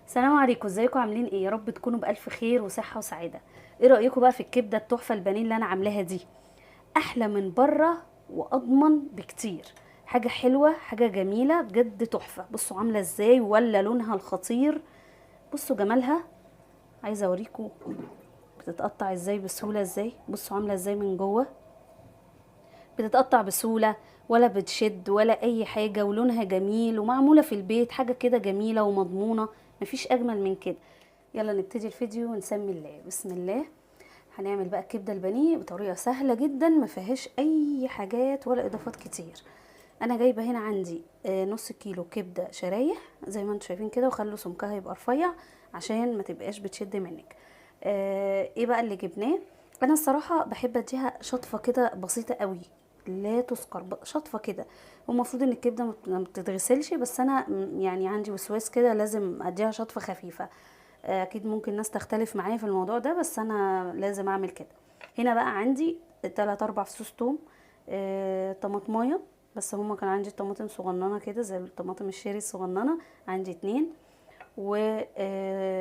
السلام عليكم، ازيكم؟ عاملين ايه؟ يا رب تكونوا بالف خير وصحه وسعاده. ايه رايكم بقى في الكبده التحفه البانيه اللي انا عاملاها دي؟ احلى من بره واضمن بكتير. حاجه حلوه، حاجه جميله بجد، تحفه. بصوا عامله ازاي، ولا لونها الخطير. بصوا جمالها. عايزه اوريكم بتتقطع ازاي بسهوله. ازاي؟ بصوا عامله ازاي من جوه. بتتقطع بسهوله، ولا بتشد ولا اي حاجه، ولونها جميل ومعموله في البيت. حاجه كده جميله ومضمونه، مفيش اجمل من كده. يلا نبتدي الفيديو ونسمي الله. بسم الله. هنعمل بقى الكبده البانيه بطريقه سهله جدا، ما فيهاش اي حاجات ولا اضافات كتير. انا جايبه هنا عندي نص كيلو كبده شرايح زي ما انتم شايفين كده، وخلوا سمكها يبقى رفيع عشان ما تبقاش بتشد منك. ايه بقى اللي جبناه؟ انا الصراحه بحب اديها شطفه كده بسيطه قوي، لا تسكر، شطفه كده. والمفروض ان الكبده ما بتتغسلش، بس انا يعني عندي وسواس كده، لازم اديها شطفه خفيفه. اكيد ممكن ناس تختلف معايا في الموضوع ده، بس انا لازم اعمل كده. هنا بقى عندي 3 4 فصوص توم، طماطمايه، بس هما كان عندي طماطم صغننه كده زي الطماطم الشيري الصغننه، عندي 2. وليمونيه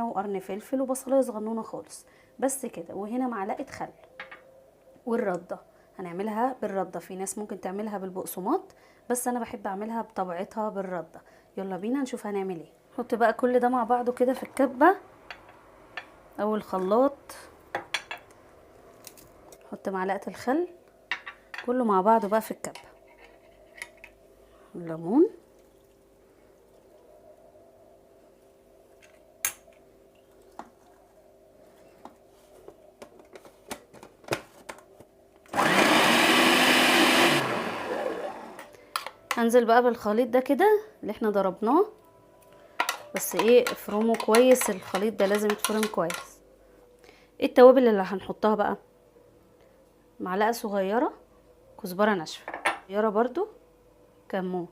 وقرن فلفل وبصلايه صغنونه خالص، بس كده. وهنا معلقه خل. والرده هنعملها بالرده، في ناس ممكن تعملها بالبقسماط، بس انا بحب اعملها بطبيعتها بالرده. يلا بينا نشوف هنعمل ايه. نحط بقى كل ده مع بعضه كده في الكبه او الخلاط. نحط معلقه الخل، كله مع بعضه بقى في الكبه. الليمون، هنزل بقى بالخليط ده كده اللي احنا ضربناه. بس ايه، افرمه كويس، الخليط ده لازم يتفرم كويس. ايه التوابل اللي هنحطها بقى؟ معلقه صغيره كزبره ناشفه، صغيره برضو كمون،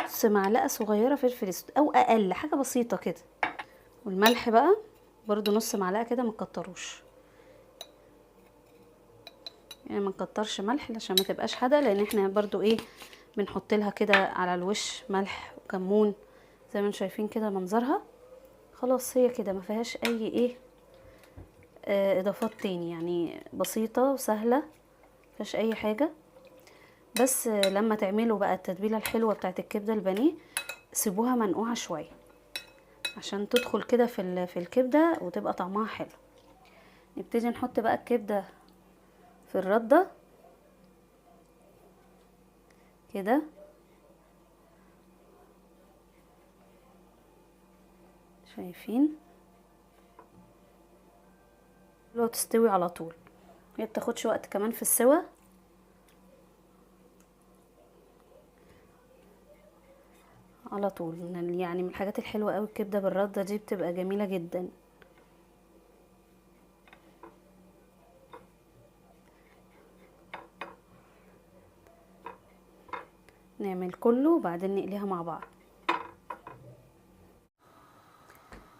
نص معلقه صغيره فلفل اسود او اقل، حاجه بسيطه كده. والملح بقى برضو نص معلقه كده، مكتروش يعني، ما نكترش ملح عشان ما تبقاش حادقه، لان احنا برضو ايه بنحط لها كده على الوش ملح وكمون زي ما انتم شايفين كده منظرها. خلاص هي كده، ما فيهاش اي ايه اضافات تاني، يعني بسيطه وسهله، مفيهاش اي حاجه. بس لما تعملوا بقى التتبيله الحلوه بتاعت الكبده البانيه، سيبوها منقوعه شويه عشان تدخل كده في الكبده وتبقى طعمها حلو. نبتدي نحط بقى الكبده في الرده كده، شايفين؟ لو تستوي على طول، هي بتاخدش وقت كمان في السوا. على طول، يعني من الحاجات الحلوه قوي الكبده بالرده دي، بتبقى جميله جدا. نعمل كله وبعدين نقليها مع بعض.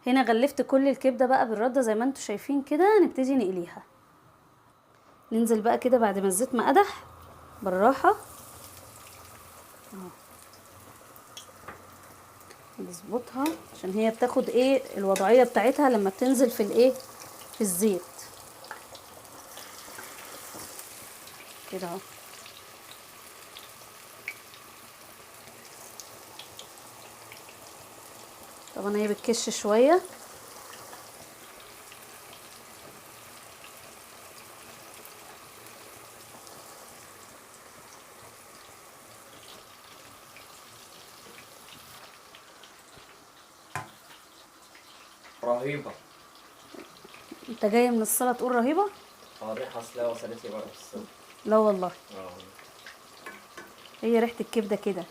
هنا غلفت كل الكبده بقى بالرده زي ما انتم شايفين كده، نبتدي نقليها. ننزل بقى كده بعد ما الزيت ما قدح بالراحه اهو، نظبطها عشان هي بتاخد ايه الوضعيه بتاعتها لما بتنزل في الايه، في الزيت كده اهو. طبعا هي بتكش شويه. رهيبة. انت جاي من الصلاه تقول رهيبه؟ الريحة أصلها وصلت لي بره في الصوت. لا والله، اه. هي ريحه الكبده كده.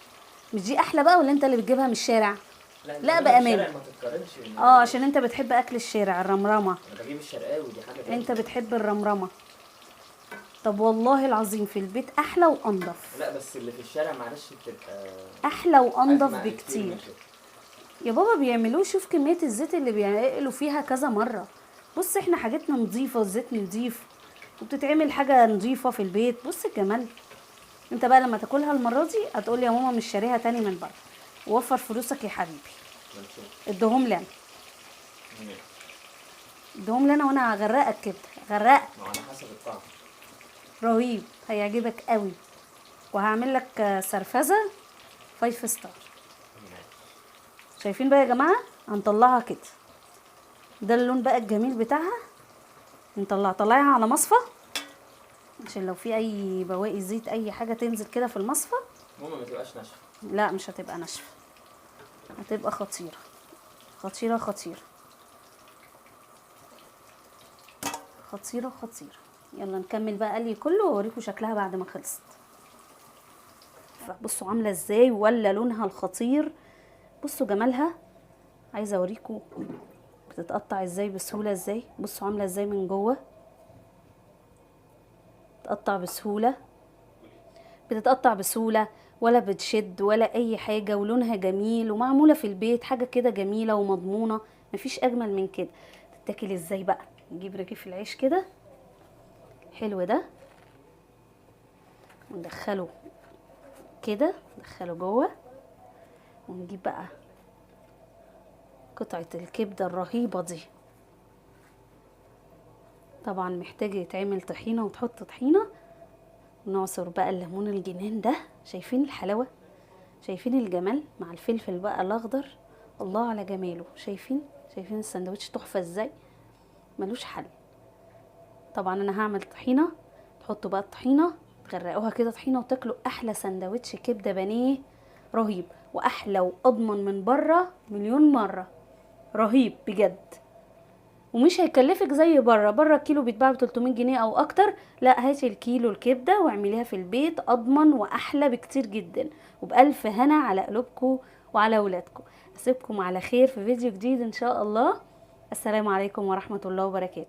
مش دي احلى بقى، ولا انت اللي بتجيبها من الشارع؟ لا، لا الجمال بامانه. الشارع ما تتقارنش عشان انت بتحب اكل الشارع، الرمرمه. انا بجيب الشرقاوي دي حاجة تانية. انت بتحب الرمرمه. طب والله العظيم في البيت احلى وانضف. لا بس اللي في الشارع معلش بتبقى احلى وانضف أجمع بكتير من بكتير. كده. يا بابا بيعملوه، شوف كميه الزيت اللي بيعملوا فيها كذا مره. بص احنا حاجتنا نظيفه، الزيت نظيف، وبتتعمل حاجه نظيفه في البيت. بص الجمال. انت بقى لما تاكلها المره دي هتقولي يا ماما مش شاريها تاني من بره. وفر فلوسك يا حبيبي. ما نشوف. ادهم لي انا، ماشي. ادهم لي انا وانا هغرقك كبده، غرقك. ما هو على حسب الطعم. رهيب، هيعجبك قوي. وهعمل لك سرفزه 5 ستار. ماشي. شايفين بقى يا جماعه؟ هنطلعها كده، ده اللون بقى الجميل بتاعها. طلعها على مصفى عشان لو في اي بواقي زيت اي حاجه تنزل كده في المصفى. المهم ما تبقاش ناشفه. لا مش هتبقى ناشفه، هتبقى خطيره خطيره خطيره خطيره خطيره. يلا نكمل بقى قلي كله واوريكم شكلها بعد ما خلصت. بصوا عامله ازاي ولا لونها الخطير. بصوا جمالها. عايزه اوريكم بتتقطع ازاي بسهوله ازاي. بصوا عامله ازاي من جوه، بتتقطع بسهوله، بتتقطع بسهوله ولا بتشد ولا اي حاجه، ولونها جميل ومعموله في البيت، حاجه كده جميله ومضمونه. مفيش اجمل من كده. تتاكل ازاي بقى؟ نجيب رغيف العيش كده حلو ده وندخله كده، ندخله جوه، ونجيب بقى قطعه الكبده الرهيبه دي. طبعا محتاج يتعمل طحينه، وتحط طحينه، ونعصر بقى الليمون الجنان ده. شايفين الحلاوه؟ شايفين الجمال مع الفلفل بقى الاخضر؟ الله على جماله. شايفين السندوتش تحفه ازاي، ملوش حل. طبعا انا هعمل طحينه، تحطوا بقى الطحينه تغرقوها كده طحينه، وتاكلوا احلى سندوتش كبده بانيه رهيب، واحلى واضمن من بره مليون مره. رهيب بجد، ومش هيكلفك زي بره الكيلو بيتباع ب 300 جنيه او اكتر. لا، هاتي الكيلو الكبده واعمليها في البيت، اضمن واحلى بكتير جدا، وبالف هنا على قلوبكم وعلى اولادكم. اسيبكم على خير في فيديو جديد ان شاء الله. السلام عليكم ورحمه الله وبركاته.